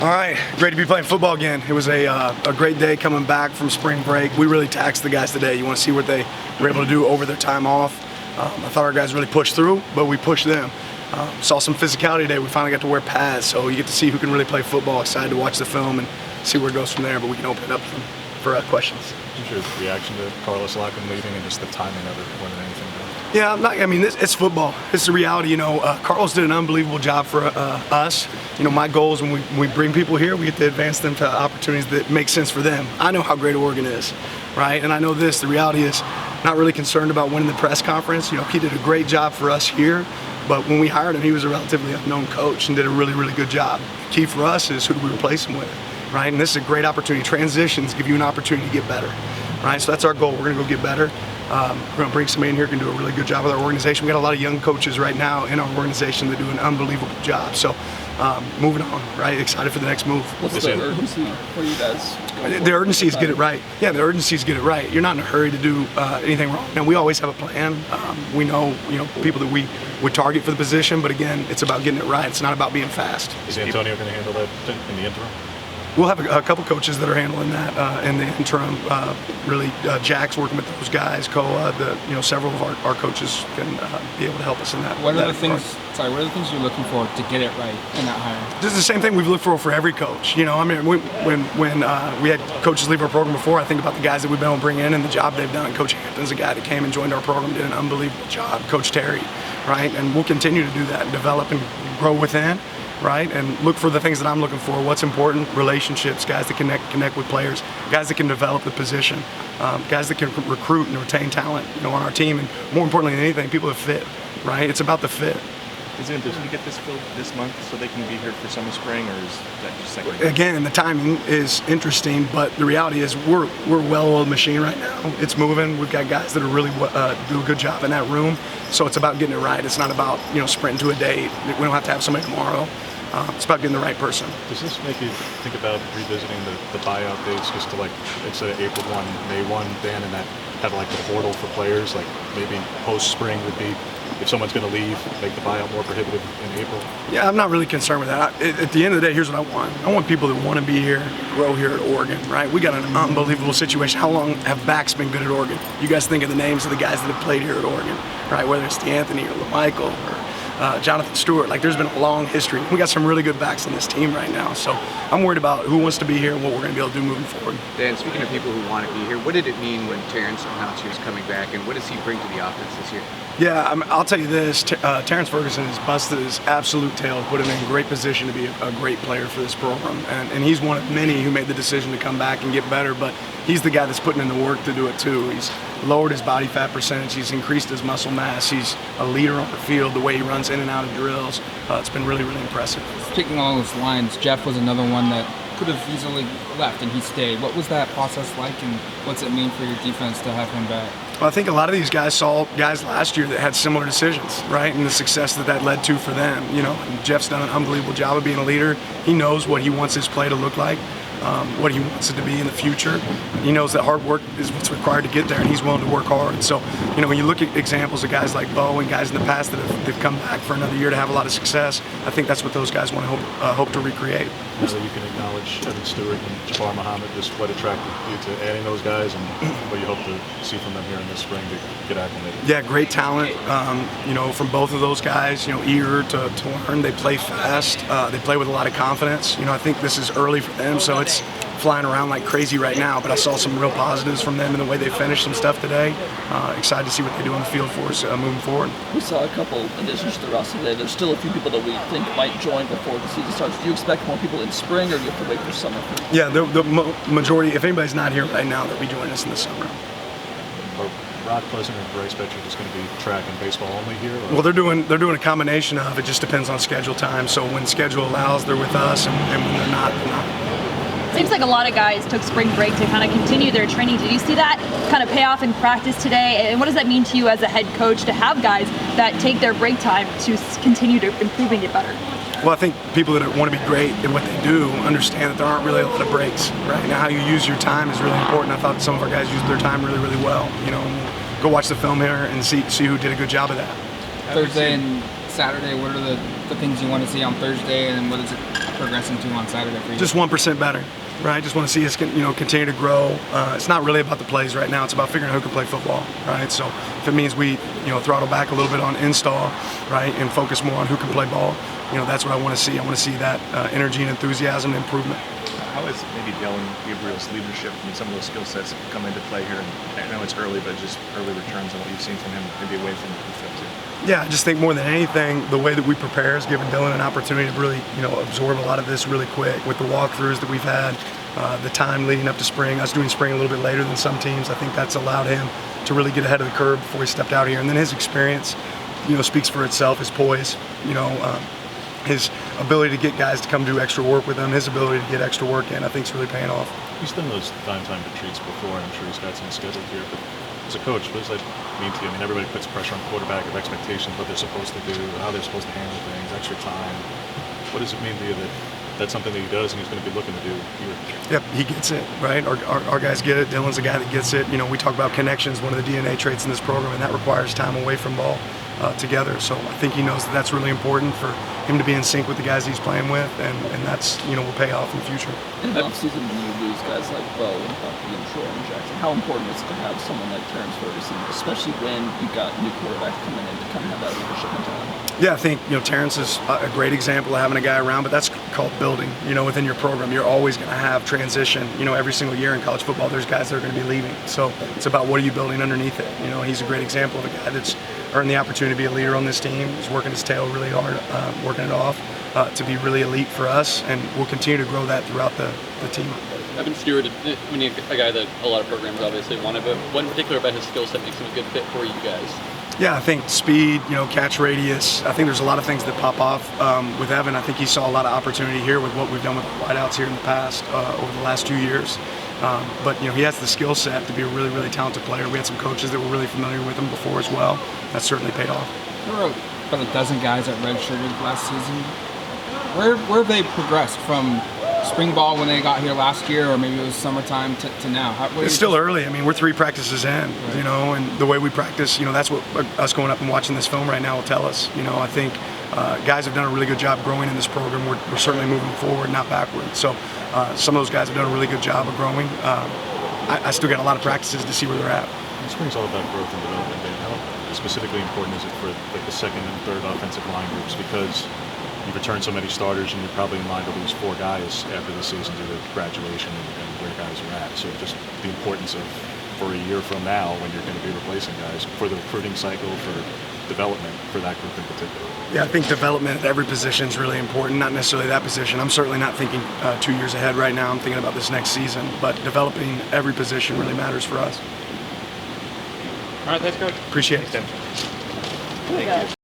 All right, great to be playing football again. It was a great day coming back from spring break. We really taxed the guys today. You want to see what they were able to do over their time off. I thought our guys really pushed through, but we pushed them. Saw some physicality today. We finally got to wear pads, so you get to see who can really play football. Excited to watch the film and see where it goes from there, but we can open it up for questions. Just your reaction to Carlos Lockyln leaving and just the timing of it more than anything else? Yeah, it's football. It's the reality. Carlos did an unbelievable job for us. My goal is when we bring people here, we get to advance them to opportunities that make sense for them. I know how great Oregon is, right? And I know this. The reality is, not really concerned about winning the press conference. He did a great job for us here, but when we hired him, he was a relatively unknown coach and did a really, really good job. Key for us is who do we replace him with, right? And this is a great opportunity. Transitions give you an opportunity to get better, right? So that's our goal. We're going to go get better. We're going to bring somebody in here who can do a really good job with our organization. We got a lot of young coaches right now in our organization that do an unbelievable job. So moving on, right? Excited for the next move. What's the urgency for you guys? The urgency is get it right. Yeah, the urgency is get it right. You're not in a hurry to do anything wrong. Now, we always have a plan. We know, people that we would target for the position, but again, it's about getting it right. It's not about being fast. Is Antonio going to handle that in the interim? We'll have a couple coaches that are handling that in the interim. Jack's working with those guys. Koa, several of our coaches can be able to help us in that. What are the things? What are the things you're looking for to get it right in that hire? This is the same thing we've looked for every coach. When we had coaches leave our program before, I think about the guys that we've been able to bring in and the job they've done. Coach Hampton's a guy that came and joined our program, did an unbelievable job. Coach Terry, right? And we'll continue to do that and develop and grow within. Right, and look for the things that I'm looking for. What's important? Relationships, guys that connect with players, guys that can develop the position, guys that can recruit and retain talent, on our team, and more importantly than anything, people that fit. Right, it's about the fit. Is it important to get this filled this month so they can be here for summer, spring, or is that just second? Again, the timing is interesting, but the reality is we're a well-oiled machine right now. It's moving. We've got guys that are really do a good job in that room. So it's about getting it right. It's not about sprinting to a date. We don't have to have somebody tomorrow. It's about getting the right person. Does this make you think about revisiting the buyout dates just to instead of April 1, May 1, Dan, and that have the portal for players, maybe post-spring would be, if someone's going to leave, make the buyout more prohibitive in April? Yeah, I'm not really concerned with that. At the end of the day, here's what I want. I want people that want to be here, grow here at Oregon, right? We got an unbelievable situation. How long have backs been good at Oregon? You guys think of the names of the guys that have played here at Oregon, right? Whether it's D'Anthony or Michael or Jonathan Stewart, there's been a long history. We got some really good backs on this team right now, so I'm worried about who wants to be here and what we're going to be able to do moving forward. Dan, speaking of people who want to be here, what did it mean when Terence announced he was coming back, and what does he bring to the offense this year? Yeah, I'll tell you this, Terence Ferguson has busted his absolute tail, put him in great position to be a great player for this program, and he's one of many who made the decision to come back and get better, but he's the guy that's putting in the work to do it too. He's lowered his body fat percentage, he's increased his muscle mass, he's a leader on the field, the way he runs in and out of drills. It's been really, really impressive. Speaking along those lines, Jeff was another one that could have easily left and he stayed. What was that process like, and what's it mean for your defense to have him back? Well, I think a lot of these guys saw guys last year that had similar decisions, right, and the success that led to for them. And Jeff's done an unbelievable job of being a leader. He knows what he wants his play to look like, what he wants it to be in the future. He knows that hard work is what's required to get there, and he's willing to work hard. So, when you look at examples of guys like Bo and guys in the past that have come back for another year to have a lot of success, I think that's what those guys want to hope to recreate. So you can acknowledge Evan Stewart and Jabbar Muhammad, just what attracted you to adding those guys and what you hope to see from them here in this spring to get acclimated. Yeah, great talent, from both of those guys, eager to learn. They play fast. They play with a lot of confidence. I think this is early for them, so it's flying around like crazy right now, but I saw some real positives from them in the way they finished some stuff today. Excited to see what they do on the field for us moving forward. We saw a couple additions to the roster today. There's still a few people that we think might join before the season starts. Do you expect more people in spring, or do you have to wait for summer? Yeah, the majority, if anybody's not here right now, they'll be joining us in the summer. Are Rod Pleasant and Bryce Betcher just going to be track and baseball only here? Or? Well, they're doing a combination of it. Just depends on schedule time. So when schedule allows, they're with us, and when they're not, they're not. Seems like a lot of guys took spring break to kind of continue their training. Did you see that kind of pay off in practice today? And what does that mean to you as a head coach to have guys that take their break time to continue to improve and get better? Well, I think people that want to be great at what they do understand that there aren't really a lot of breaks. Right now, how you use your time is really important. I thought some of our guys used their time really, really well. Go watch the film here and see who did a good job of that. Thursday and Saturday, what are the the things you want to see on Thursday, and what is it progressing to on Saturday for you? Just 1% better, right? Just want to see us, continue to grow. It's not really about the plays right now. It's about figuring out who can play football, right? So if it means we, throttle back a little bit on install, right, and focus more on who can play ball, that's what I want to see. I want to see that energy and enthusiasm and improvement. How has maybe Dylan Gabriel's leadership and some of those skill sets come into play here? And I know it's early, but just early returns on what you've seen from him, maybe away from the field too. Yeah, I just think more than anything, the way that we prepare has given Dylan an opportunity to really, absorb a lot of this really quick. With the walkthroughs that we've had, the time leading up to spring, us doing spring a little bit later than some teams, I think that's allowed him to really get ahead of the curve before he stepped out here. And then his experience, speaks for itself. His poise, his ability to get guys to come do extra work with him, his ability to get extra work in, I think is really paying off. He's done those time retreats before, and I'm sure he's got some scheduled here. But as a coach, what does that mean to you? I mean, everybody puts pressure on quarterback of expectations, what they're supposed to do, how they're supposed to handle things, extra time. What does it mean to you that that's something that he does and he's going to be looking to do here? Yep, he gets it, right? Our guys get it. Dylan's a guy that gets it. We talk about connections, one of the DNA traits in this program, and that requires time away from ball together. So I think he knows that that's really important for him to be in sync with the guys he's playing with, and that's, will pay off in the future. In the offseason, when you lose guys like Bo and Bucky and Troy and Jackson, how important is it to have someone like Terence Ferguson, especially when you've got new quarterbacks coming in to kind of have that leadership mentality? Yeah, I think, Terence is a great example of having a guy around, but that's called building, within your program. You're always going to have transition, every single year in college football, there's guys that are going to be leaving. So it's about what are you building underneath it. He's a great example of a guy that's earned the opportunity to be a leader on this team. He's working his tail really hard, working it off to be really elite for us, and we'll continue to grow that throughout the team. Evan Stewart, a guy that a lot of programs obviously wanted, but what in particular about his skill set makes him a good fit for you guys? Yeah, I think speed, catch radius. I think there's a lot of things that pop off with Evan. I think he saw a lot of opportunity here with what we've done with the wideouts here in the past over the last 2 years. But he has the skill set to be a really, really talented player. We had some coaches that were really familiar with him before as well. That certainly paid off. There were about a dozen guys that redshirted last season. Where have they progressed from spring ball when they got here last year, or maybe it was summertime to now? It's still early. I mean, we're 3 practices in, right. And the way we practice, that's what us going up and watching this film right now will tell us. I think guys have done a really good job growing in this program. We're certainly moving forward, not backward. So some of those guys have done a really good job of growing. I still got a lot of practices to see where they're at. Spring's all about growth and development, Dan. How specifically important is it for the second and third offensive line groups? Because you've returned so many starters, and you're probably in line to lose 4 guys after the season due to graduation and where guys are at. So just the importance of, for a year from now, when you're going to be replacing guys, for the recruiting cycle, for development, for that group in particular. Yeah, I think development at every position is really important, not necessarily that position. I'm certainly not thinking 2 years ahead right now. I'm thinking about this next season, but developing every position really matters for us. All right, thanks, Coach. Appreciate it. Thank you.